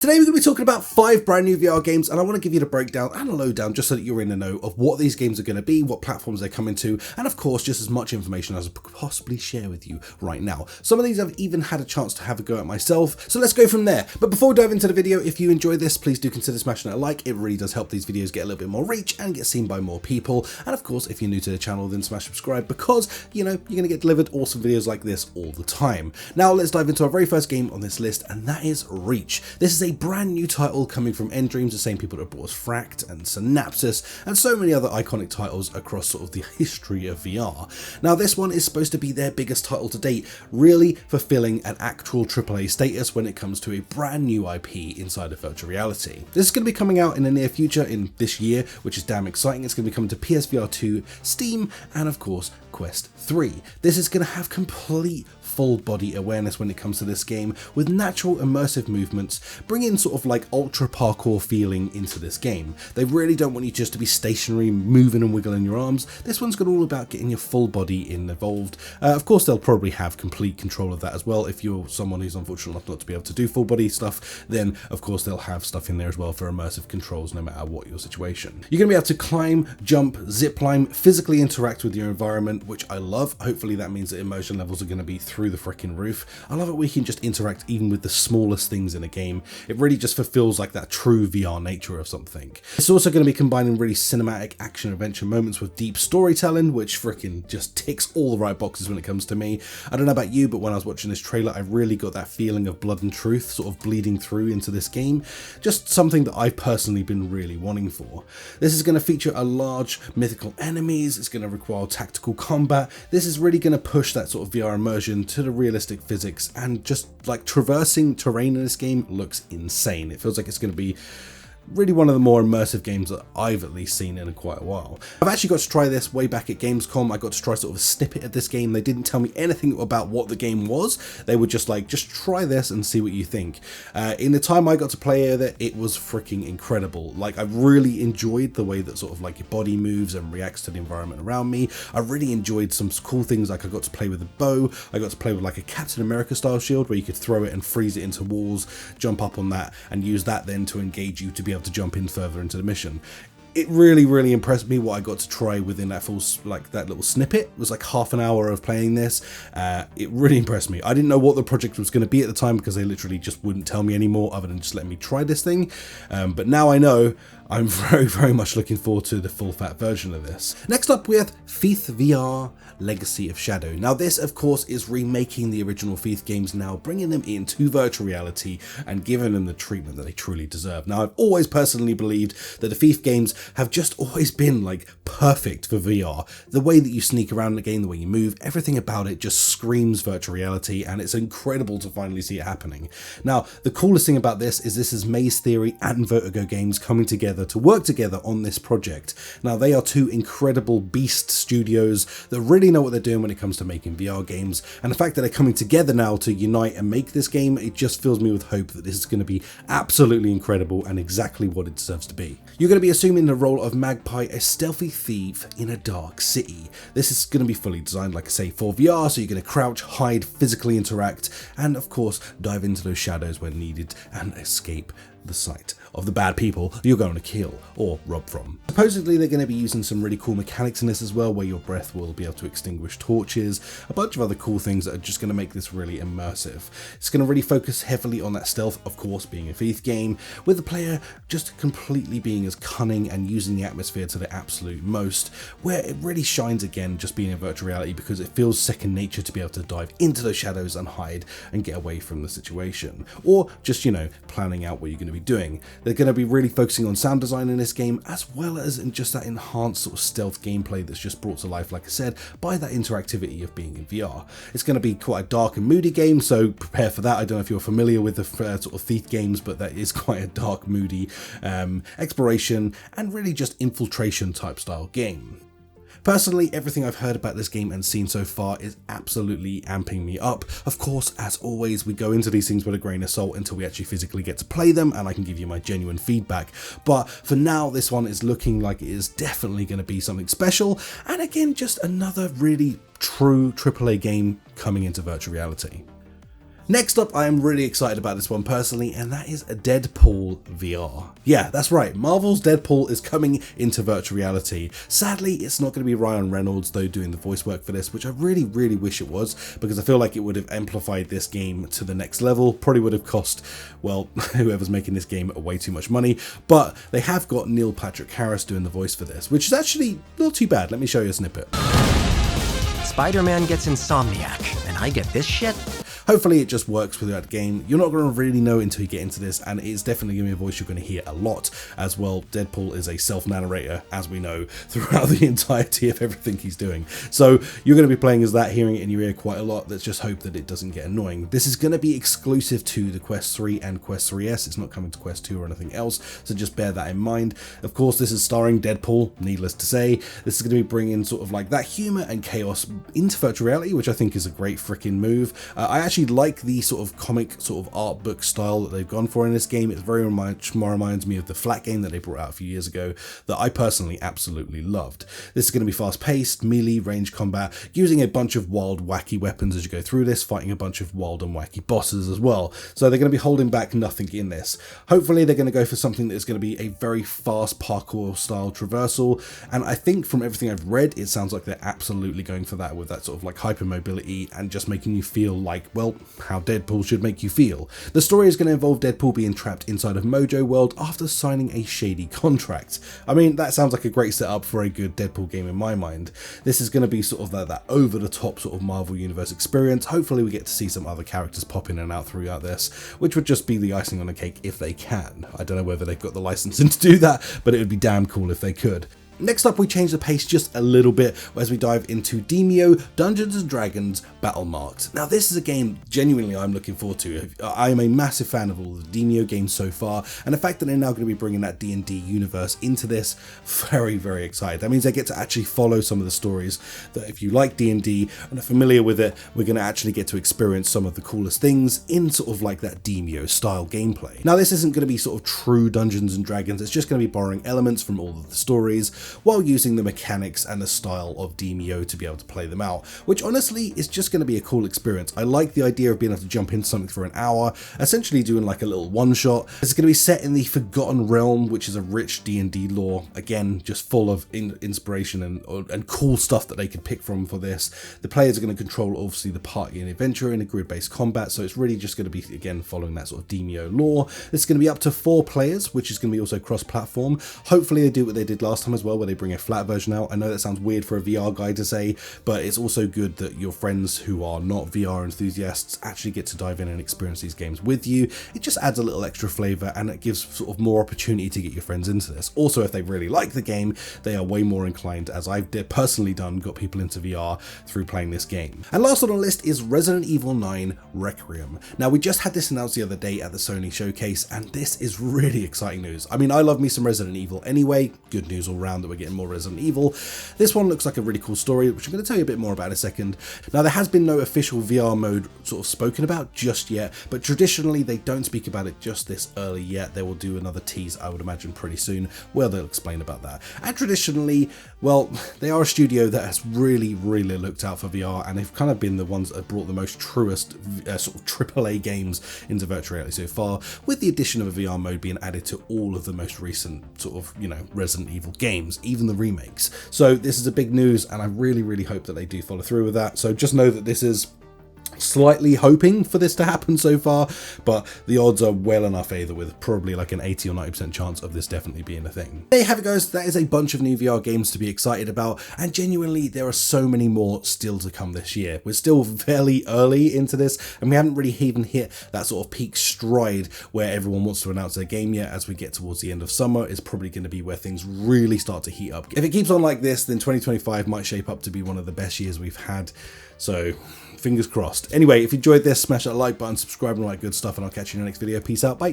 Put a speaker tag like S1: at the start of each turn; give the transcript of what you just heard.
S1: Today we're going to be talking about 5 brand new VR games, and I want to give you the breakdown and a lowdown just so that you're in the know of what these games are going to be, what platforms they're coming to, and of course just as much information as I could possibly share with you right now. Some of these I've even had a chance to have a go at myself, so let's go from there. But before we dive into the video, if you enjoy this, please do consider smashing a like. It really does help these videos get a little bit more reach and get seen by more people. And of course, if you're new to the channel, then smash subscribe because, you know, you're going to get delivered awesome videos like this all the time. Now let's dive into our very first game on this list, and that is Reach. This is a brand new title coming from Endreams, the same people that brought us Fract and Synapsis and so many other iconic titles across sort of the history of VR. Now this one is supposed to be their biggest title to date, really fulfilling an actual AAA status when it comes to a brand new IP inside of virtual reality. This is going to be coming out in the near future in this year, which is damn exciting. It's going to be coming to PSVR 2, Steam, and of course Quest 3. This is going to have complete full body awareness when it comes to this game, with natural immersive movements, bringing sort of like ultra parkour feeling into this game. They really don't want you just to be stationary, moving and wiggling your arms. This one's got all about getting your full body involved. Of course they'll probably have complete control of that as well. If you're someone who's unfortunate enough not to be able to do full body stuff, then of course they'll have stuff in there as well for immersive controls no matter what your situation. You're going to be able to climb, jump, zip line, physically interact with your environment, which I love. Hopefully that means that immersion levels are going to be through the freaking roof. I love it we can just interact even with the smallest things in a game. It really just fulfills like that true VR nature of something. It's also going to be combining really cinematic action adventure moments with deep storytelling, which freaking just ticks all the right boxes when it comes to me. I don't know about you, but when I was watching this trailer, I really got that feeling of blood and truth sort of bleeding through into this game. Just something that I've personally been really wanting for. This is going to feature a large mythical enemies. It's going to require tactical combat. This is really going to push that sort of VR immersion to the realistic physics, and just like traversing terrain in this game looks insane. It feels like it's going to be really one of the more immersive games that I've at least seen in quite a while. I've actually got to try this way back at Gamescom. I got to try sort of a snippet of this game. They didn't tell me anything about what the game was. They were just like, just try this and see what you think. In the time I got to play it was freaking incredible. Like, I really enjoyed the way that sort of like your body moves and reacts to the environment around me. I really enjoyed some cool things, like I got to play with a bow. I got to play with like a Captain America style shield where you could throw it and freeze it into walls, jump up on that and use that then to engage you to be able to jump in further into the mission. It really impressed me what I got to try within that full, like that little snippet. It was like half an hour of playing this. It really impressed me. I didn't know what the project was going to be at the time because they literally just wouldn't tell me anymore other than just letting me try this thing. But now I know. I'm very much looking forward to the full fat version of this. Next up we have PSVR Legacy of Shadow. Now this of course is remaking the original Thief games, now bringing them into virtual reality and giving them the treatment that they truly deserve. Now I've always personally believed that the Thief games have just always been like perfect for VR. The way that you sneak around the game, the way you move, everything about it just screams virtual reality, and it's incredible to finally see it happening. Now the coolest thing about this is Maze Theory and Vertigo Games coming together to work together on this project. Now they are two incredible beast studios that really know what they're doing when it comes to making VR games, and the fact that they're coming together now to unite and make this game, it just fills me with hope that this is going to be absolutely incredible and exactly what it deserves to be. You're going to be assuming the role of Magpie, a stealthy thief in a dark city. This is going to be fully designed, like I say, for VR, so you're going to crouch, hide, physically interact, and of course dive into those shadows when needed and escape the sight of the bad people you're going to kill or rob from. Supposedly they're going to be using some really cool mechanics in this as well, where your breath will be able to extinguish torches, a bunch of other cool things that are just going to make this really immersive. It's going to really focus heavily on that stealth, of course being a Thief game, with the player just completely being as cunning and using the atmosphere to the absolute most, where it really shines again just being in virtual reality because it feels second nature to be able to dive into those shadows and hide and get away from the situation, or just, you know, planning out what you're going to be doing. They're going to be really focusing on sound design in this game, as well as in just that enhanced sort of stealth gameplay that's just brought to life, like I said, by that interactivity of being in VR. It's going to be quite a dark and moody game, so prepare for that. I don't know if you're familiar with the sort of Thief games, but that is quite a dark, moody exploration and really just infiltration type style game. Personally, everything I've heard about this game and seen so far is absolutely amping me up. Of course, as always, we go into these things with a grain of salt until we actually physically get to play them and I can give you my genuine feedback. But for now, this one is looking like it is definitely going to be something special. And again, just another really true AAA game coming into virtual reality. Next up, I am really excited about this one personally, and that is Deadpool VR. Yeah, that's right, Marvel's Deadpool is coming into virtual reality. Sadly, it's not going to be Ryan Reynolds though doing the voice work for this, which I really wish it was, because I feel like it would have amplified this game to the next level. Probably would have cost, well, whoever's making this game way too much money, but they have got Neil Patrick Harris doing the voice for this, which is actually not too bad. Let me show you a snippet.
S2: Spider-Man gets Insomniac, and I get this shit?
S1: Hopefully it just works with that game. You're not going to really know until you get into this, and it's definitely going to be a voice you're going to hear a lot as well. Deadpool is a self-narrator, as we know, throughout the entirety of everything he's doing. So you're going to be playing as that, hearing it in your ear quite a lot. Let's just hope that it doesn't get annoying. This is going to be exclusive to the Quest 3 and Quest 3S. It's not coming to Quest 2 or anything else, so just bear that in mind. Of course, this is starring Deadpool, needless to say. This is going to be bringing sort of like that humor and chaos into virtual reality, which I think is a great freaking move. I actually like the sort of comic sort of art book style that they've gone for in this game. It very much more reminds me of the Flat game that they brought out a few years ago that I personally absolutely loved. This is going to be fast paced, melee, range combat, using a bunch of wild wacky weapons as you go through this, fighting a bunch of wild and wacky bosses as well. So they're going to be holding back nothing in this. Hopefully they're going to go for something that is going to be a very fast parkour style traversal, and I think from everything I've read it sounds like they're absolutely going for that, with that sort of like hyper mobility and just making you feel like, well, how Deadpool should make you feel. The story is going to involve Deadpool being trapped inside of Mojo World after signing a shady contract. I mean, that sounds like a great setup for a good Deadpool game in my mind. This is going to be sort of that over the top sort of Marvel Universe experience. Hopefully we get to see some other characters pop in and out throughout this, which would just be the icing on the cake if they can. I don't know whether they've got the licensing to do that, but it would be damn cool if they could. Next up, we change the pace just a little bit as we dive into Demeo Dungeons & Dragons Battlemarked. Now, this is a game genuinely I'm looking forward to. I am a massive fan of all the Demeo games so far, and the fact that they're now going to be bringing that D&D universe into this, very excited. That means I get to actually follow some of the stories that, if you like D&D and are familiar with it, we're going to actually get to experience some of the coolest things in sort of like that Demeo style gameplay. Now, this isn't going to be sort of true Dungeons & Dragons. It's just going to be borrowing elements from all of the stories, while using the mechanics and the style of Demeo to be able to play them out, which honestly is just going to be a cool experience. I like the idea of being able to jump into something for an hour, essentially doing like a little one-shot. It's going to be set in the Forgotten Realm, which is a rich D&D lore, again, just full of inspiration and cool stuff that they can pick from for this. The players are going to control, obviously, the party and adventure in a grid-based combat, so it's really just going to be, again, following that sort of Demeo lore. It's going to be up to 4 players, which is going to be also cross-platform. Hopefully they do what they did last time as well, where they bring a flat version out. I know that sounds weird for a VR guy to say, but it's also good that your friends who are not VR enthusiasts actually get to dive in and experience these games with you. It just adds a little extra flavor, and it gives sort of more opportunity to get your friends into this. Also, if they really like the game, they are way more inclined, as I've personally done, got people into VR through playing this game. And last on the list is Resident Evil 9 Requiem. Now, we just had this announced the other day at the Sony showcase, and this is really exciting news. I mean, I love me some Resident Evil anyway. Good news all round that we're getting more Resident Evil. This one looks like a really cool story, which I'm going to tell you a bit more about in a second. Now, there has been no official VR mode sort of spoken about just yet, but traditionally they don't speak about it just this early yet. They will do another tease, I would imagine, pretty soon, where they'll explain about that. And traditionally, well, they are a studio that has really looked out for VR, and they've kind of been the ones that have brought the most truest sort of AAA games into virtual reality so far, with the addition of a VR mode being added to all of the most recent sort of, you know, Resident Evil games, even the remakes. So this is a big news, and I really hope that they do follow through with that. So just know that this is slightly hoping for this to happen so far, but the odds are well enough either, with probably like an 80 or 90% chance of this definitely being a thing. There you have it, guys. That is a bunch of new VR games to be excited about, and genuinely there are so many more still to come this year. We're still fairly early into this, and we haven't really even hit that sort of peak stride where everyone wants to announce their game yet. As we get towards the end of summer, is probably going to be where things really start to heat up. If it keeps on like this, then 2025 might shape up to be one of the best years we've had, so fingers crossed. Anyway, if you enjoyed this, smash that like button, subscribe, and all that good stuff, and I'll catch you in the next video. Peace out, bye.